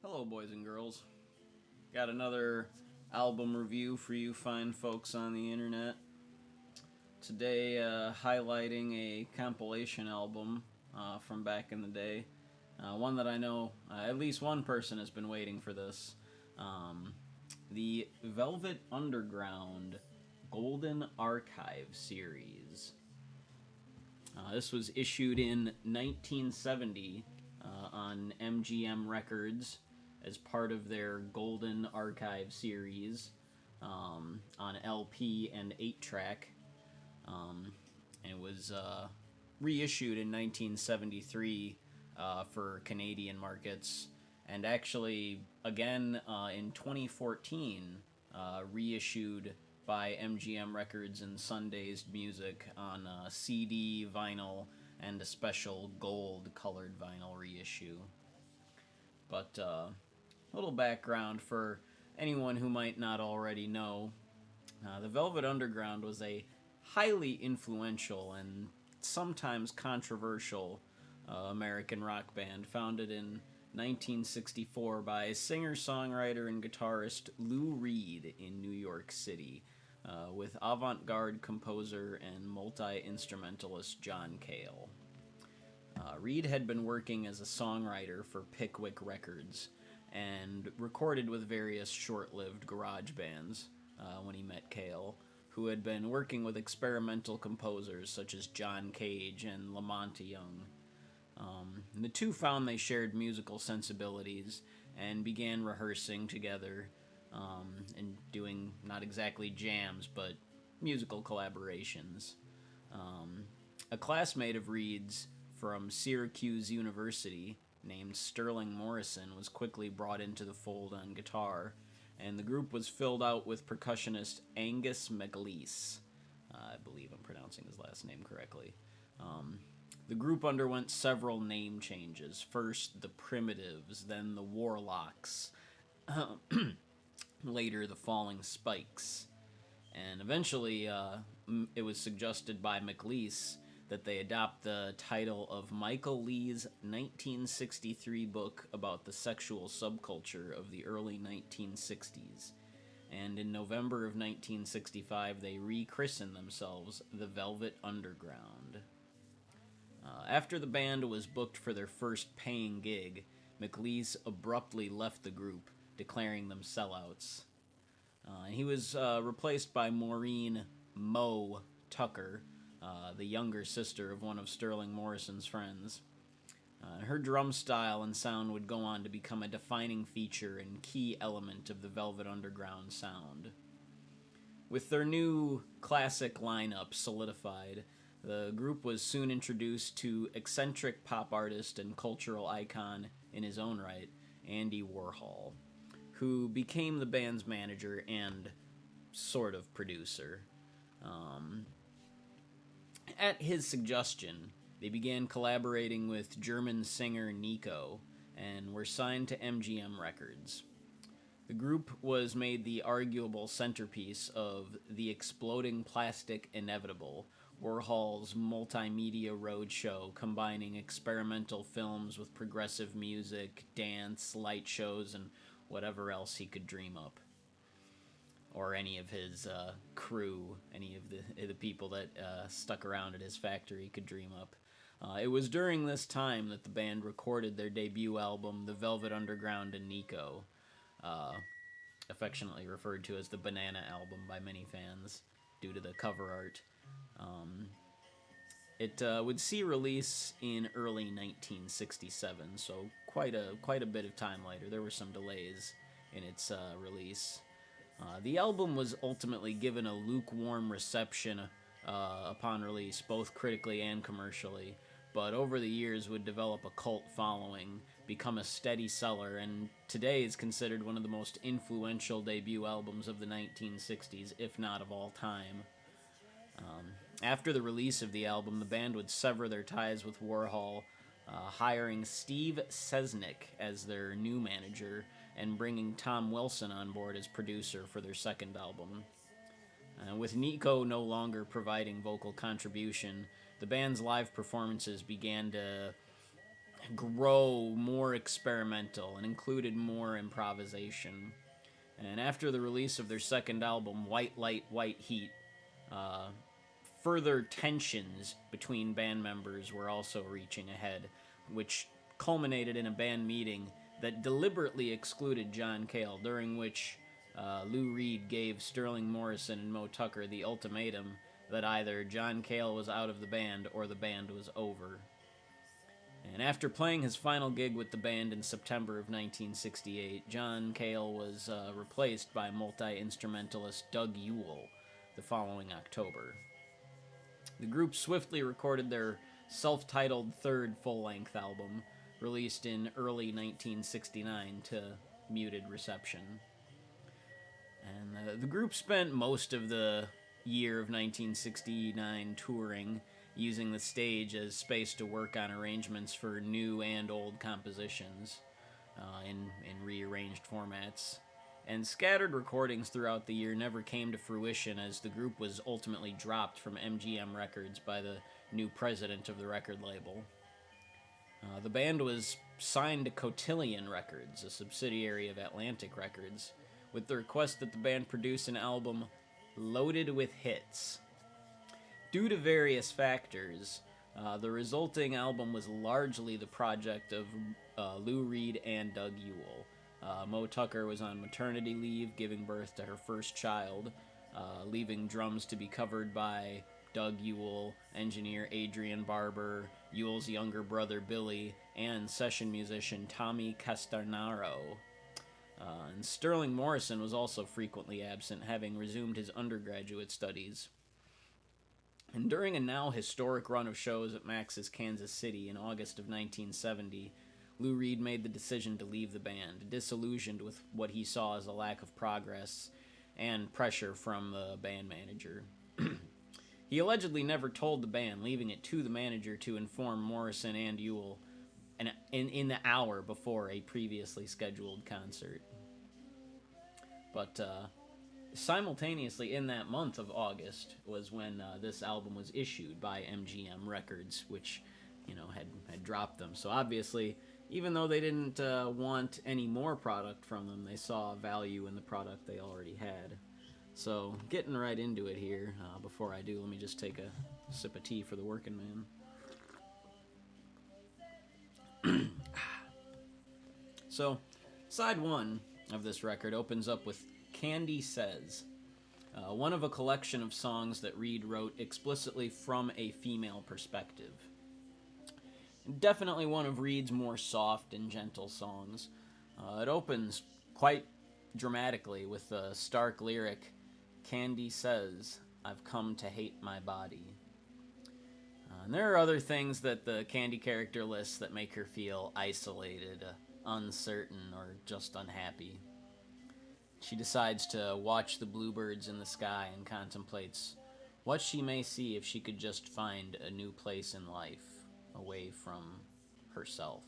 Hello, boys and girls. Got another album review for you fine folks on the internet. Today, highlighting a compilation album from back in the day. One that I know at least one person has been waiting for this. The Velvet Underground Golden Archive series. This was issued in 1970 on MGM Records as part of their Golden Archive series on LP and 8-track. And it was reissued in 1973 for Canadian markets, and actually again in 2014 reissued by MGM Records and Sundazed Music on CD, vinyl, and a special gold colored vinyl reissue. But a little background for anyone who might not already know. The Velvet Underground was a highly influential and sometimes controversial American rock band founded in 1964 by singer-songwriter and guitarist Lou Reed in New York City, with avant-garde composer and multi-instrumentalist John Cale. Reed had been working as a songwriter for Pickwick Records and recorded with various short-lived garage bands when he met Cale, who had been working with experimental composers such as John Cage and Lamont Young. The two found they shared musical sensibilities and began rehearsing together and doing not exactly jams, but musical collaborations. A classmate of Reed's from Syracuse University named Sterling Morrison was quickly brought into the fold on guitar, and the group was filled out with percussionist Angus McLeese. I believe I'm pronouncing his last name correctly. The group underwent several name changes. First, the Primitives, then the Warlocks, later the Falling Spikes. And eventually, it was suggested by McLeese that they adopt the title of Michael Lee's 1963 book about the sexual subculture of the early 1960s. And in November of 1965, they rechristened themselves the Velvet Underground. After the band was booked for their first paying gig, McLeese abruptly left the group, declaring them sellouts. He was replaced by Maureen Mo Tucker, the younger sister of one of Sterling Morrison's friends. Her drum style and sound would go on to become a defining feature and key element of the Velvet Underground sound. With their new classic lineup solidified, the group was soon introduced to eccentric pop artist and cultural icon in his own right, Andy Warhol, who became the band's manager and sort of producer. At his suggestion, they began collaborating with German singer Nico and were signed to MGM Records. The group was made the arguable centerpiece of The Exploding Plastic Inevitable, Warhol's multimedia roadshow combining experimental films with progressive music, dance, light shows, and whatever else he could dream up. Or any of his crew, any of the people that stuck around at his factory could dream up. It was during this time that the band recorded their debut album, The Velvet Underground and Nico, affectionately referred to as the Banana Album by many fans due to the cover art. It would see release in early 1967, so quite a bit of time later. There were some delays in its release. The album was ultimately given a lukewarm reception upon release, both critically and commercially, but over the years would develop a cult following, become a steady seller, and today is considered one of the most influential debut albums of the 1960s, if not of all time. After the release of the album, the band would sever their ties with Warhol, hiring Steve Sesnick as their new manager and bringing Tom Wilson on board as producer for their second album. With Nico no longer providing vocal contribution, the band's live performances began to grow more experimental and included more improvisation. And after the release of their second album, White Light, White Heat, uh, further tensions between band members were also reaching a head, which culminated in a band meeting that deliberately excluded John Cale, during which Lou Reed gave Sterling Morrison and Moe Tucker the ultimatum that either John Cale was out of the band or the band was over. And after playing his final gig with the band in September of 1968, John Cale was replaced by multi-instrumentalist Doug Yule the following October. The group swiftly recorded their self-titled third full-length album, released in early 1969 to muted reception. And the group spent most of the year of 1969 touring, using the stage as space to work on arrangements for new and old compositions in rearranged formats. And scattered recordings throughout the year never came to fruition, as the group was ultimately dropped from MGM Records by the new president of the record label. The band was signed to Cotillion Records, a subsidiary of Atlantic Records, with the request that the band produce an album loaded with hits. Due to various factors, the resulting album was largely the project of Lou Reed and Doug Yule. Moe Tucker was on maternity leave, giving birth to her first child, leaving drums to be covered by Doug Yule, engineer Adrian Barber, Yule's younger brother Billy, and session musician Tommy Castarnaro. And Sterling Morrison was also frequently absent, having resumed his undergraduate studies. And during a now historic run of shows at Max's Kansas City in August of 1970, Lou Reed made the decision to leave the band, disillusioned with what he saw as a lack of progress and pressure from the band manager. He allegedly never told the band, leaving it to the manager to inform Morrison and Yule in the hour before a previously scheduled concert. But simultaneously in that month of August was when this album was issued by MGM Records, which, had dropped them. So obviously, even though they didn't want any more product from them, they saw value in the product they already had. So, getting right into it here, before I do, let me just take a sip of tea for the working man. So, side one of this record opens up with Candy Says, one of a collection of songs that Reed wrote explicitly from a female perspective. Definitely one of Reed's more soft and gentle songs. It opens quite dramatically with the stark lyric, "Candy says, I've come to hate my body." And there are other things that the Candy character lists that make her feel isolated, uncertain, or just unhappy. She decides to watch the bluebirds in the sky and contemplates what she may see if she could just find a new place in life, away from herself.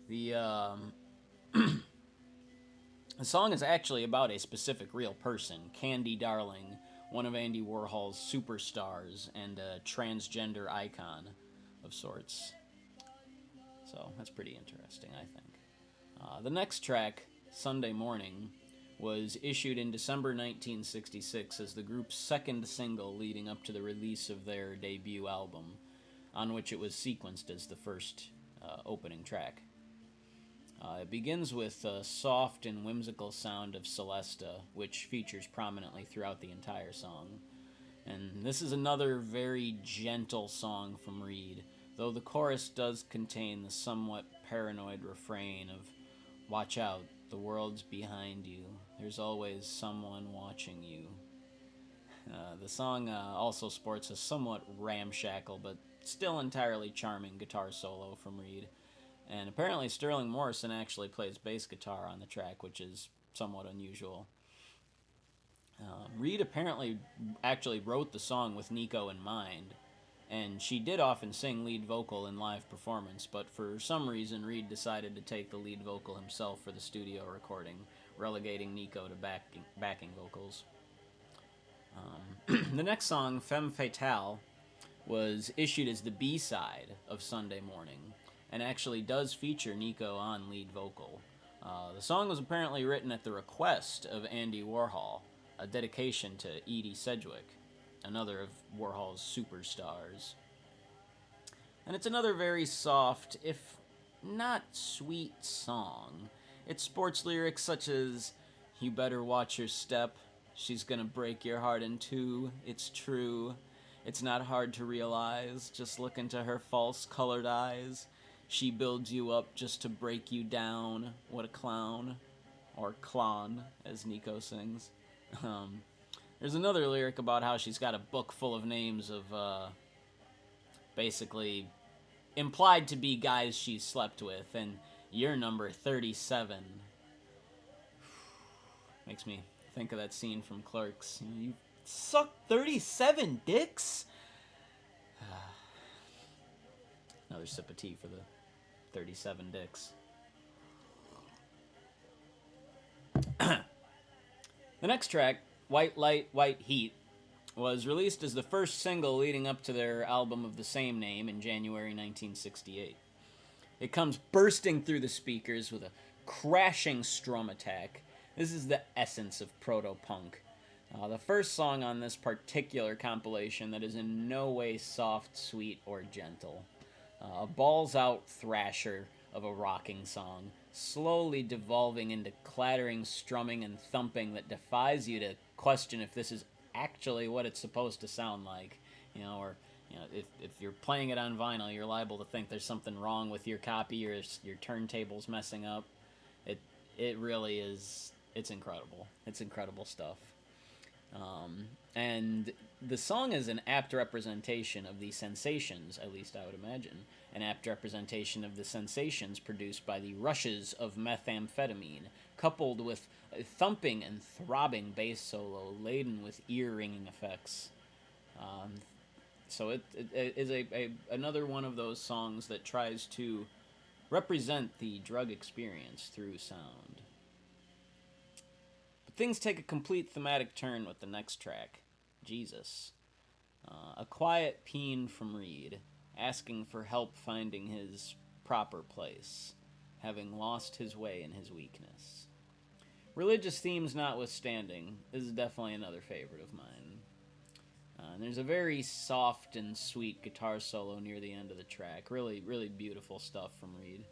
The song is actually about a specific real person, Candy Darling, one of Andy Warhol's superstars and a transgender icon of sorts. So that's pretty interesting, I think. The next track, Sunday Morning, was issued in December 1966 as the group's second single leading up to the release of their debut album, on which it was sequenced as the first opening track. It begins with a soft and whimsical sound of Celesta, which features prominently throughout the entire song. And this is another very gentle song from Reed, though the chorus does contain the somewhat paranoid refrain of, "Watch out, the world's behind you. There's always someone watching you." The song also sports a somewhat ramshackle but still entirely charming guitar solo from Reed. And apparently Sterling Morrison actually plays bass guitar on the track, which is somewhat unusual. Reed apparently actually wrote the song with Nico in mind, and she did often sing lead vocal in live performance, but for some reason Reed decided to take the lead vocal himself for the studio recording, relegating Nico to backing vocals. The next song, Femme Fatale, was issued as the B-side of Sunday Morning, and actually does feature Nico on lead vocal. The song was apparently written at the request of Andy Warhol, a dedication to Edie Sedgwick, another of Warhol's superstars. And it's another very soft, if not sweet, song. It sports lyrics such as, "You better watch your step, she's gonna break your heart in two, it's true. It's not hard to realize, just look into her false-colored eyes. She builds you up just to break you down, what a clown." Or clown, as Nico sings. There's another lyric about how she's got a book full of names of, basically implied to be guys she's slept with, and you're number 37. Makes me think of that scene from Clerks. You suck 37 dicks? Another sip of tea for the 37 dicks. The next track, White Light, White Heat, was released as the first single leading up to their album of the same name in January 1968. It comes bursting through the speakers with a crashing strum attack. This is the essence of proto-punk. The first song on this particular compilation that is in no way soft, sweet, or gentle. A balls-out thrasher of a rocking song, slowly devolving into clattering strumming and thumping that defies you to question if this is actually what it's supposed to sound like. Or if you're playing it on vinyl, you're liable to think there's something wrong with your copy or your turntable's messing up. It really is. It's incredible. It's incredible stuff. And the song is an apt representation of the sensations, at least I would imagine, an apt representation of the sensations produced by the rushes of methamphetamine, coupled with a thumping and throbbing bass solo laden with ear-ringing effects. So it is another one of those songs that tries to represent the drug experience through sound. But things take a complete thematic turn with the next track, Jesus. A quiet peen from Reed, asking for help finding his proper place, having lost his way in his weakness. Religious themes notwithstanding, this is definitely another favorite of mine. And there's a very soft and sweet guitar solo near the end of the track. Really, really beautiful stuff from Reed.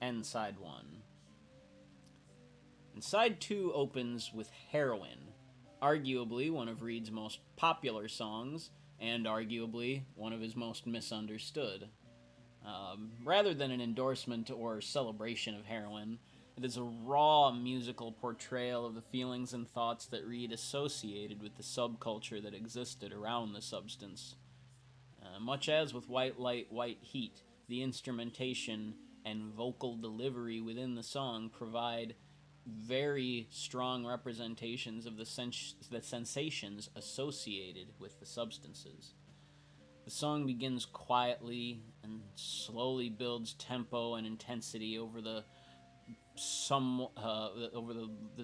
And side one. And side two opens with Heroine, arguably one of Reed's most popular songs, and arguably one of his most misunderstood. Rather than an endorsement or celebration of heroin, it is a raw musical portrayal of the feelings and thoughts that Reed associated with the subculture that existed around the substance. Much as with White Light, White Heat, the instrumentation and vocal delivery within the song provide very strong representations of the sensations associated with the substances. The song begins quietly and slowly builds tempo and intensity over the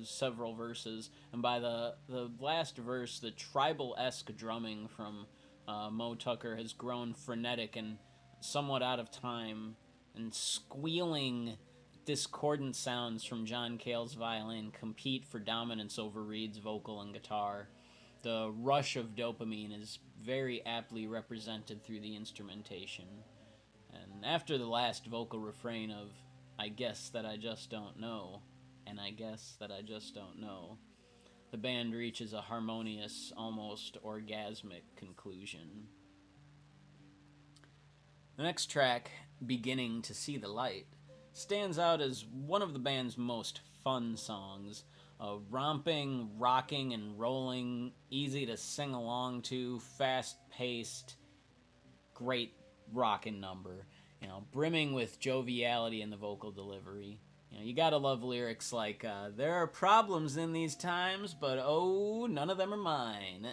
several verses, and by the last verse, the tribal-esque drumming from Mo Tucker has grown frenetic and somewhat out of time, and squealing, discordant sounds from John Cale's violin compete for dominance over Reed's vocal and guitar. The rush of dopamine is very aptly represented through the instrumentation. And after the last vocal refrain of, "I guess that I just don't know, and I guess that I just don't know," the band reaches a harmonious, almost orgasmic conclusion. The next track, Beginning to See the Light, stands out as one of the band's most fun songs. A romping, rocking, and rolling, easy to sing along to, fast-paced, great rockin' number. Brimming with joviality in the vocal delivery. You gotta love lyrics like, "There are problems in these times, but oh, none of them are mine."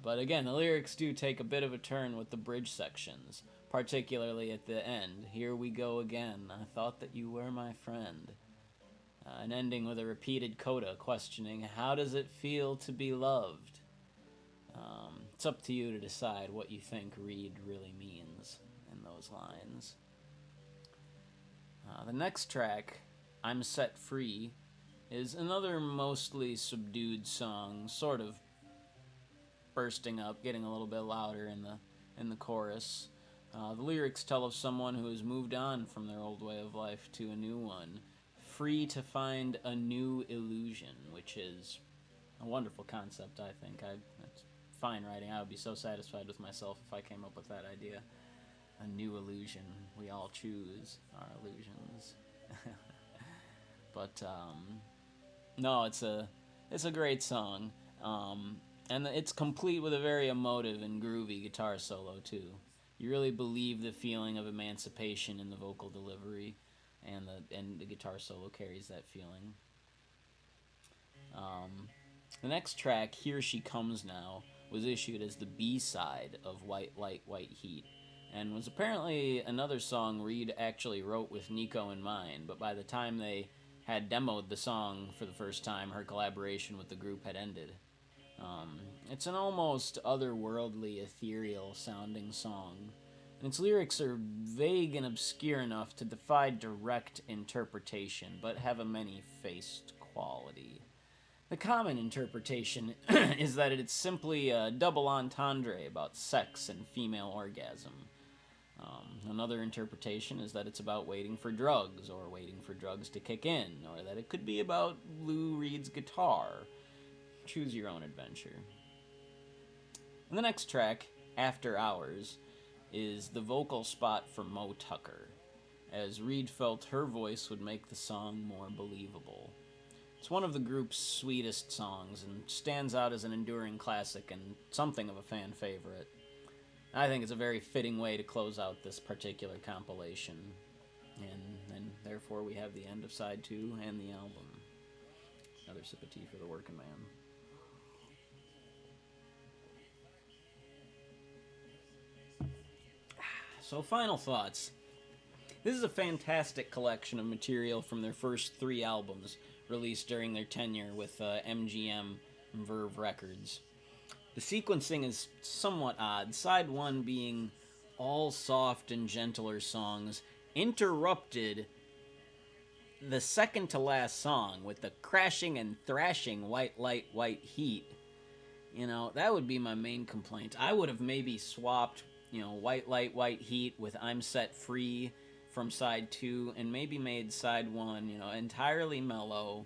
But again, the lyrics do take a bit of a turn with the bridge sections, particularly at the end. "Here we go again, I thought that you were my friend." And ending with a repeated coda questioning, "How does it feel to be loved?" it's up to you to decide what you think Reed really means in those lines. The next track, I'm Set Free, is another mostly subdued song, sort of bursting up, getting a little bit louder in the chorus. The lyrics tell of someone who has moved on from their old way of life to a new one, free to find a new illusion, which is a wonderful concept, I think. That's fine writing. I would be so satisfied with myself if I came up with that idea. A new illusion. We all choose our illusions. But no, it's a great song, and it's complete with a very emotive and groovy guitar solo too. You really believe the feeling of emancipation in the vocal delivery, and the guitar solo carries that feeling. The next track, Here She Comes Now, was issued as the B-side of White Light, White Heat, and was apparently another song Reed actually wrote with Nico in mind, but by the time they had demoed the song for the first time, her collaboration with the group had ended. It's an almost otherworldly, ethereal-sounding song, and its lyrics are vague and obscure enough to defy direct interpretation, but have a many-faced quality. The common interpretation is that it's simply a double entendre about sex and female orgasm. Another interpretation is that it's about waiting for drugs, or waiting for drugs to kick in, or that it could be about Lou Reed's guitar. Choose your own adventure. And the next track, After Hours, is the vocal spot for Mo Tucker, as Reed felt her voice would make the song more believable. It's one of the group's sweetest songs, and stands out as an enduring classic and something of a fan favorite. I think it's a very fitting way to close out this particular compilation, and therefore we have the end of side 2 and the album. Another sip of tea for the working man. So, final thoughts. This is a fantastic collection of material from their first 3 albums, released during their tenure with MGM Records. The sequencing is somewhat odd, side 1 being all soft and gentler songs, interrupted the second to last song with the crashing and thrashing White Light, White Heat. You know, that would be my main complaint. I would have maybe swapped, White Light, White Heat with I'm Set Free from side 2, and maybe made side 1, entirely mellow,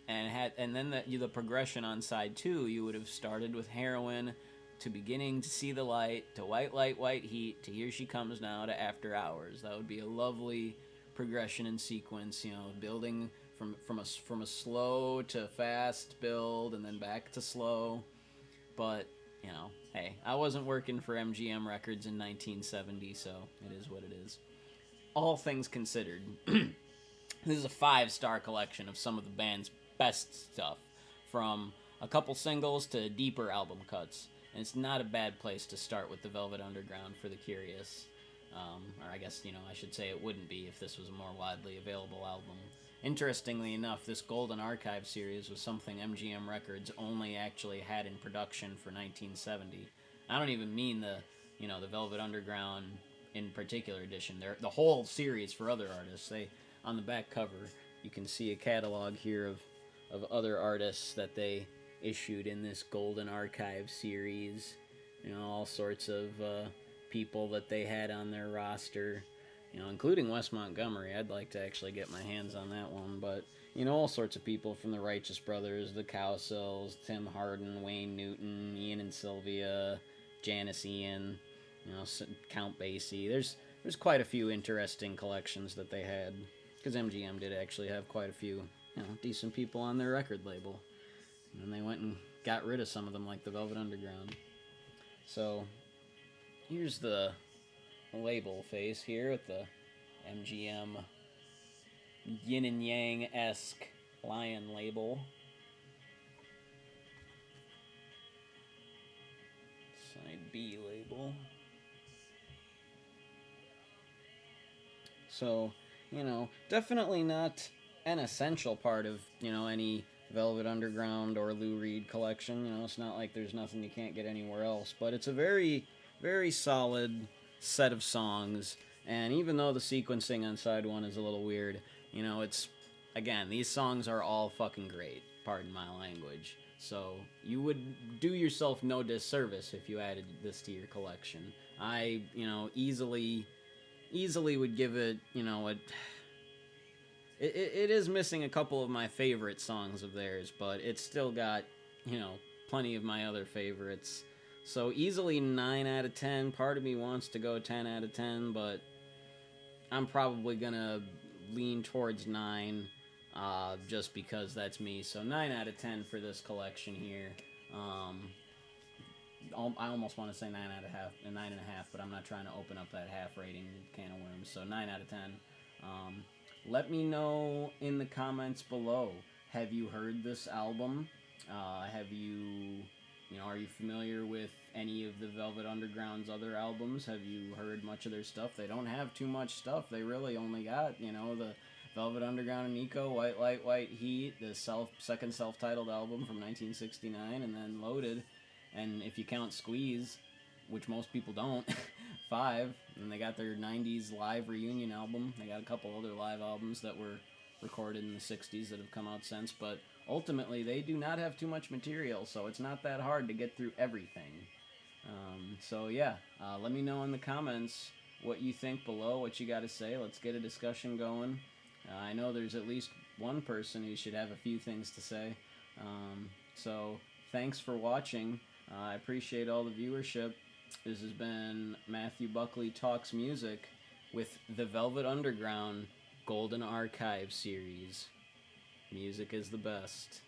and then the progression on side 2, you would have started with Heroine, to Beginning to See the Light, to White Light, White Heat, to Here She Comes Now, to After Hours. That would be a lovely progression and sequence, building from a slow to fast build, and then back to slow. But hey, I wasn't working for MGM Records in 1970, so it is what it is. All things considered, this is a 5-star collection of some of the band's best stuff, from a couple singles to deeper album cuts, and it's not a bad place to start with the Velvet Underground for the curious. Or I guess, I should say it wouldn't be if this was a more widely available album. Interestingly enough, this Golden Archive series was something MGM Records only actually had in production for 1970. I don't even mean the Velvet Underground in particular edition. The whole series for other artists. On the back cover, you can see a catalog here of other artists that they issued in this Golden Archive series. All sorts of people that they had on their roster, including Wes Montgomery. I'd like to actually get my hands on that one, but all sorts of people from the Righteous Brothers, the Cowsills, Tim Hardin, Wayne Newton, Ian and Sylvia, Janice Ian, Count Basie. There's quite a few interesting collections that they had, because MGM did actually have quite a few decent people on their record label, and they went and got rid of some of them, like the Velvet Underground. So here's the label face here with the MGM yin and yang-esque lion label. Side B label. So, definitely not an essential part of, any Velvet Underground or Lou Reed collection. You know, it's not like there's nothing you can't get anywhere else, but it's a very, very solid set of songs. And even though the sequencing on side one is a little weird, you know, it's, again, these songs are all fucking great. Pardon my language. So you would do yourself no disservice if you added this to your collection. I, you know, easily would give it, you know, it is missing a couple of my favorite songs of theirs, but it's still got, you know, plenty of my other favorites. So easily 9 out of 10. Part of me wants to go 10 out of 10, but I'm probably going to lean towards 9 just because that's me. So 9 out of 10 for this collection here. I almost want to say 9.5, but I'm not trying to open up that half rating can of worms. So 9 out of 10. Let me know in the comments below. Have you heard this album? Have you, are you familiar with any of the Velvet Underground's other albums? Have you heard much of their stuff? They don't have too much stuff. They really only got, the Velvet Underground and Nico, White Light, White Heat, the second self-titled album from 1969, and then Loaded. And if you count Squeeze, which most people don't, 5, and they got their 90s live reunion album. They got a couple other live albums that were recorded in the 60s that have come out since, but ultimately they do not have too much material, so it's not that hard to get through everything. Let me know in the comments what you think below, what you got to say. Let's get a discussion going. I know there's at least one person who should have a few things to say. So thanks for watching. I appreciate all the viewership. This has been Matthew Buckley Talks Music with the Velvet Underground Golden Archive series. Music is the best.